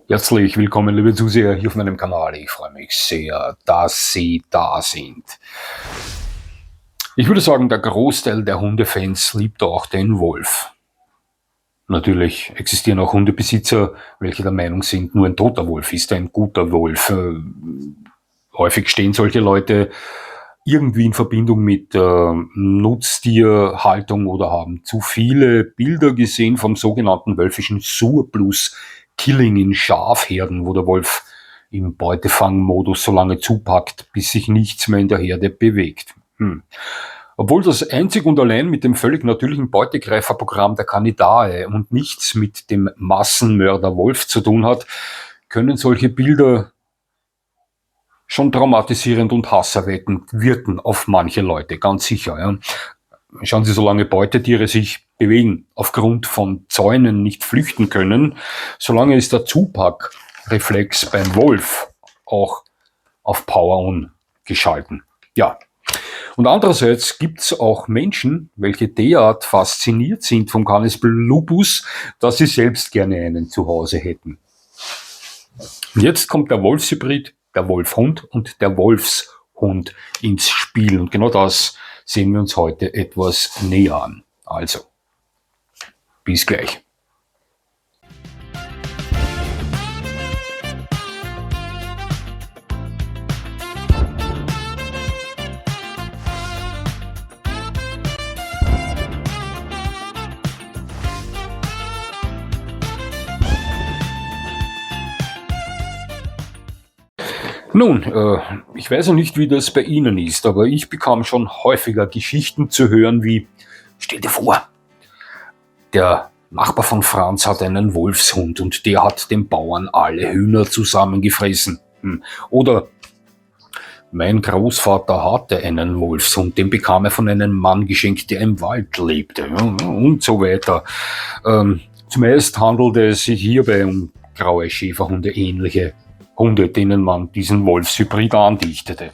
Herzlich willkommen, liebe Zuseher, hier auf meinem Kanal. Ich freue mich sehr, dass Sie da sind. Ich würde sagen, der Großteil der Hundefans liebt auch den Wolf. Natürlich existieren auch Hundebesitzer, welche der Meinung sind, nur ein toter Wolf ist ein guter Wolf. Häufig stehen solche Leute irgendwie in Verbindung mit Nutztierhaltung oder haben zu viele Bilder gesehen vom sogenannten wölfischen Surplus-Killing in Schafherden, wo der Wolf im Beutefangmodus so lange zupackt, bis sich nichts mehr in der Herde bewegt. Obwohl das einzig und allein mit dem völlig natürlichen Beutegreiferprogramm der Canidae und nichts mit dem Massenmörder Wolf zu tun hat, können solche Bilder schon traumatisierend und hasserweckend wirken auf manche Leute, ganz sicher. Ja. Schauen Sie, solange Beutetiere sich bewegen, aufgrund von Zäunen nicht flüchten können, solange ist der Zupackreflex beim Wolf auch auf Power-On geschalten. Ja. Und andererseits gibt es auch Menschen, welche derart fasziniert sind vom Canis lupus, dass sie selbst gerne einen zu Hause hätten. Und jetzt kommt der Wolfshybrid, der Wolfhund und der Wolfshund ins Spiel. Und genau das sehen wir uns heute etwas näher an. Also, bis gleich. Nun, ich weiß ja nicht, wie das bei Ihnen ist, aber ich bekam schon häufiger Geschichten zu hören wie, stell dir vor, der Nachbar von Franz hat einen Wolfshund und der hat den Bauern alle Hühner zusammengefressen. Oder mein Großvater hatte einen Wolfshund, den bekam er von einem Mann geschenkt, der im Wald lebte, und so weiter. Zumeist handelte es sich hierbei um graue Schäferhunde, ähnliche Hunde, denen man diesen Wolfshybrid andichtete.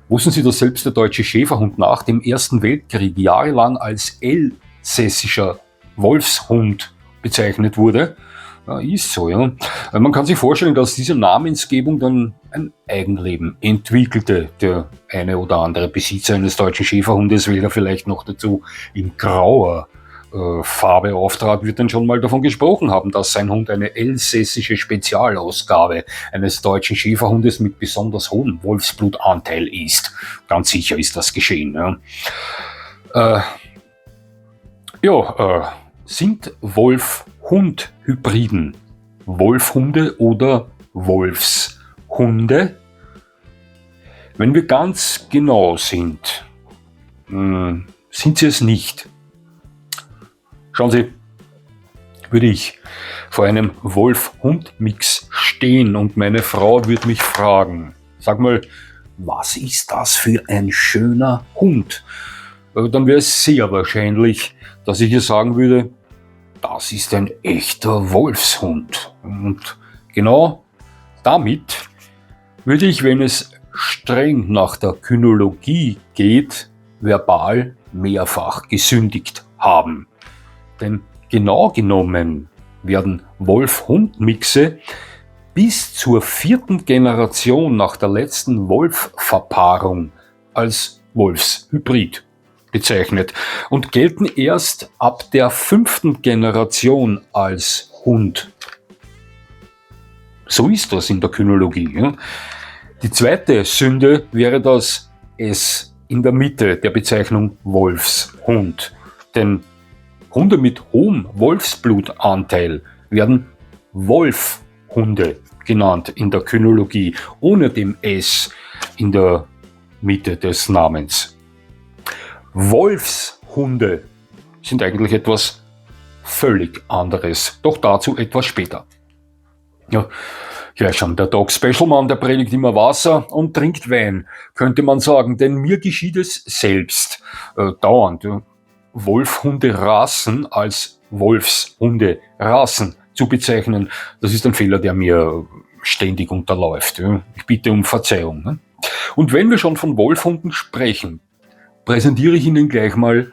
Wussten Sie, dass selbst der deutsche Schäferhund nach dem Ersten Weltkrieg jahrelang als elsässischer Wolfshund bezeichnet wurde? Ja, ist so, ja. Man kann sich vorstellen, dass diese Namensgebung dann ein Eigenleben entwickelte. Der eine oder andere Besitzer eines deutschen Schäferhundes, welcher vielleicht noch dazu in grauer Farbe auftrat, wird dann schon mal davon gesprochen haben, dass sein Hund eine elsässische Spezialausgabe eines deutschen Schäferhundes mit besonders hohem Wolfsblutanteil ist. Ganz sicher ist das geschehen. Sind Wolf-Hund-Hybriden Wolfhunde oder Wolfshunde? Wenn wir ganz genau sind, sind sie es nicht. Schauen Sie, würde ich vor einem Wolf-Hund-Mix stehen und meine Frau würde mich fragen, sag mal, was ist das für ein schöner Hund? Dann wäre es sehr wahrscheinlich, dass ich ihr sagen würde, das ist ein echter Wolfshund. Und genau damit würde ich, wenn es streng nach der Kynologie geht, verbal mehrfach gesündigt haben. Denn genau genommen werden Wolf-Hund-Mixe bis zur 4. Generation nach der letzten Wolf-Verpaarung als Wolfshybrid bezeichnet und gelten erst ab der 5. Generation als Hund. So ist das in der Kynologie. Ja? Die zweite Sünde wäre das S in der Mitte der Bezeichnung Wolfshund. Denn Hunde mit hohem Wolfsblutanteil werden Wolfhunde genannt in der Kynologie, ohne dem S in der Mitte des Namens. Wolfshunde sind eigentlich etwas völlig anderes, doch dazu etwas später. Ja schon, der Dog Special Mann, der predigt immer Wasser und trinkt Wein, könnte man sagen, denn mir geschieht es selbst dauernd. Wolfhunderassen als Wolfshunderassen zu bezeichnen, das ist ein Fehler, der mir ständig unterläuft. Ich bitte um Verzeihung. Und wenn wir schon von Wolfhunden sprechen, präsentiere ich Ihnen gleich mal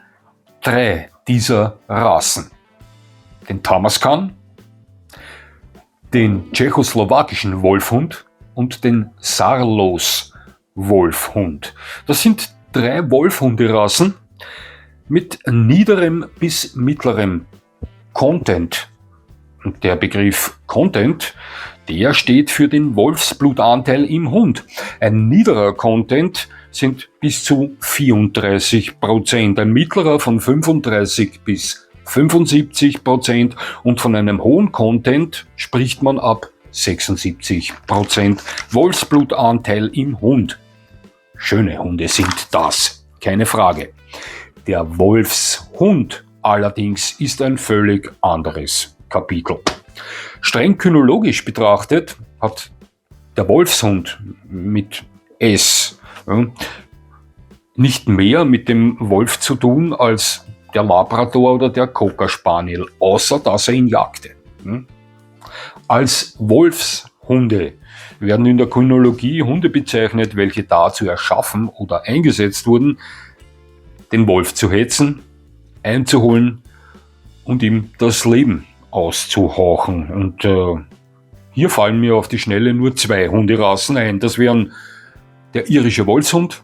3 dieser Rassen. Den Tamaskan, den tschechoslowakischen Wolfhund und den Saarlos-Wolfhund. Das sind 3 Wolfhunderassen mit niederem bis mittlerem Content. Und der Begriff Content, der steht für den Wolfsblutanteil im Hund. Ein niederer Content sind bis zu 34%, ein mittlerer von 35 bis 75% und von einem hohen Content spricht man ab 76% Wolfsblutanteil im Hund. Schöne Hunde sind das, keine Frage. Der Wolfshund allerdings ist ein völlig anderes Kapitel. Streng kynologisch betrachtet hat der Wolfshund mit S nicht mehr mit dem Wolf zu tun als der Labrador oder der Cocker Spaniel, außer dass er ihn jagte. Als Wolfshunde werden in der Kynologie Hunde bezeichnet, welche dazu erschaffen oder eingesetzt wurden, den Wolf zu hetzen, einzuholen und ihm das Leben auszuhauchen. Und hier fallen mir auf die Schnelle nur 2 Hunderassen ein. Das wären der irische Wolfshund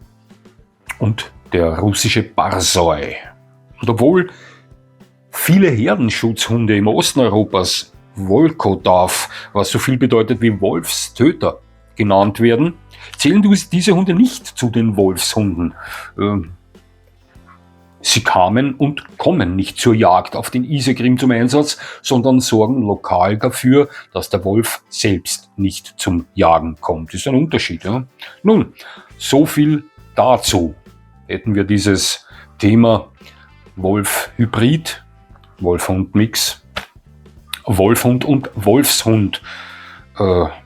und der russische Barsoi. Und obwohl viele Herdenschutzhunde im Osten Europas Volkodav, was so viel bedeutet wie Wolfstöter, genannt werden, zählen diese Hunde nicht zu den Wolfshunden. Sie kamen und kommen nicht zur Jagd auf den Isegrim zum Einsatz, sondern sorgen lokal dafür, dass der Wolf selbst nicht zum Jagen kommt. Das ist ein Unterschied. Ja? Nun, so viel dazu. Hätten wir dieses Thema Wolf-Hybrid, Wolf-Hund-Mix, Wolfhund und Wolfshund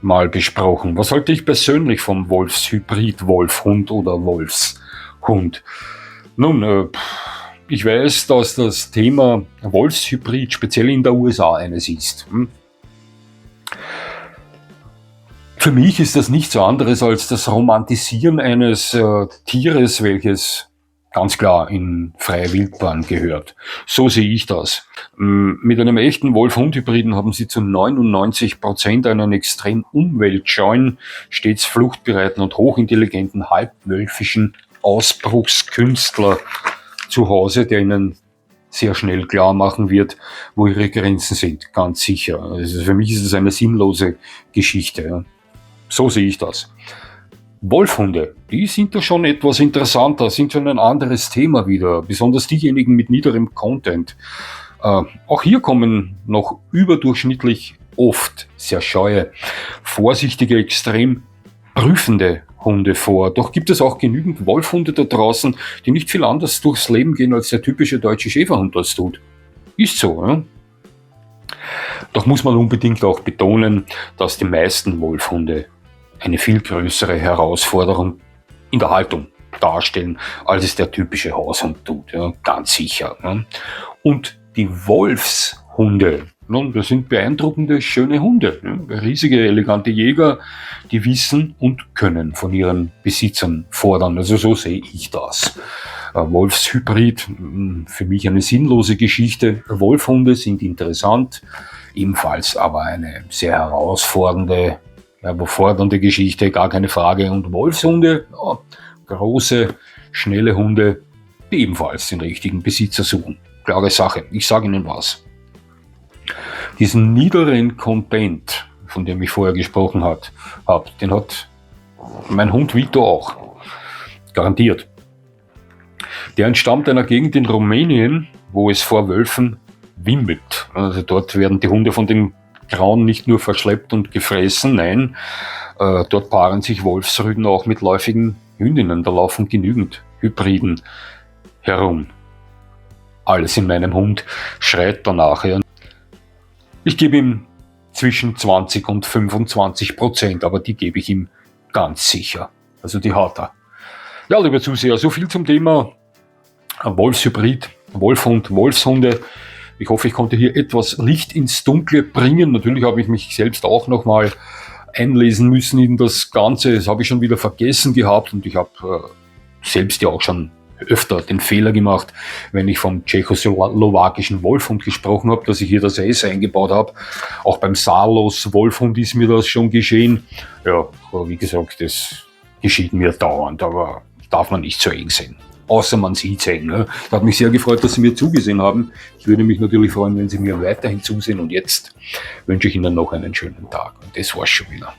mal besprochen. Was halte ich persönlich vom Wolfshybrid, Wolfhund oder Wolfshund? Nun, ich weiß, dass das Thema Wolfshybrid speziell in der USA eines ist. Für mich ist das nichts anderes als das Romantisieren eines Tieres, welches ganz klar in freie Wildbahn gehört. So sehe ich das. Mit einem echten Wolf-Hund-Hybriden haben sie zu 99% einen extrem umweltscheuen, stets fluchtbereiten und hochintelligenten, halbwölfischen Ausbruchskünstler zu Hause, der ihnen sehr schnell klar machen wird, wo ihre Grenzen sind, ganz sicher. Also für mich ist es eine sinnlose Geschichte. Ja. So sehe ich das. Wolfhunde, die sind da schon etwas interessanter, sind schon ein anderes Thema wieder, besonders diejenigen mit niederem Content. Auch hier kommen noch überdurchschnittlich oft sehr scheue, vorsichtige, extrem prüfende Hunde vor. Doch gibt es auch genügend Wolfhunde da draußen, die nicht viel anders durchs Leben gehen, als der typische deutsche Schäferhund das tut. Ist so, ja? Doch muss man unbedingt auch betonen, dass die meisten Wolfhunde eine viel größere Herausforderung in der Haltung darstellen, als es der typische Haushund tut, ja, ganz sicher. Ja. Und die Wolfshunde, das sind beeindruckende, schöne Hunde, ja, riesige, elegante Jäger, die wissen und können von ihren Besitzern fordern. Also so sehe ich das. Wolfshybrid, für mich eine sinnlose Geschichte. Wolfhunde sind interessant, ebenfalls aber eine sehr herausfordernde, überfordernde Geschichte, gar keine Frage. Und Wolfshunde, ja, große, schnelle Hunde, die ebenfalls den richtigen Besitzer suchen. Klare Sache. Ich sage Ihnen was. Diesen niederen Content, von dem ich vorher gesprochen habe, den hat mein Hund Vito auch. Garantiert. Der entstammt einer Gegend in Rumänien, wo es vor Wölfen wimmelt. Also dort werden die Hunde von den Grauen nicht nur verschleppt und gefressen, nein, dort paaren sich Wolfsrüden auch mit läufigen Hündinnen. Da laufen genügend Hybriden herum. Alles in meinem Hund schreit danach. Ja. Ich gebe ihm zwischen 20 und 25%, aber die gebe ich ihm ganz sicher. Also die hat er. Ja, liebe Zuseher, so viel zum Thema Wolfshybrid, Wolfhund, Wolfshunde. Ich hoffe, ich konnte hier etwas Licht ins Dunkle bringen. Natürlich habe ich mich selbst auch nochmal einlesen müssen in das Ganze. Das habe ich schon wieder vergessen gehabt und ich habe selbst ja auch schon öfter den Fehler gemacht, wenn ich vom tschechoslowakischen Wolfhund gesprochen habe, dass ich hier das S eingebaut habe. Auch beim Saarlos Wolfhund ist mir das schon geschehen. Ja, aber wie gesagt, das geschieht mir dauernd, aber darf man nicht so eng sehen. Außer man sieht es eng. Ne? Es hat mich sehr gefreut, dass Sie mir zugesehen haben. Ich würde mich natürlich freuen, wenn Sie mir weiterhin zusehen. Und jetzt wünsche ich Ihnen noch einen schönen Tag. Und das war's schon wieder.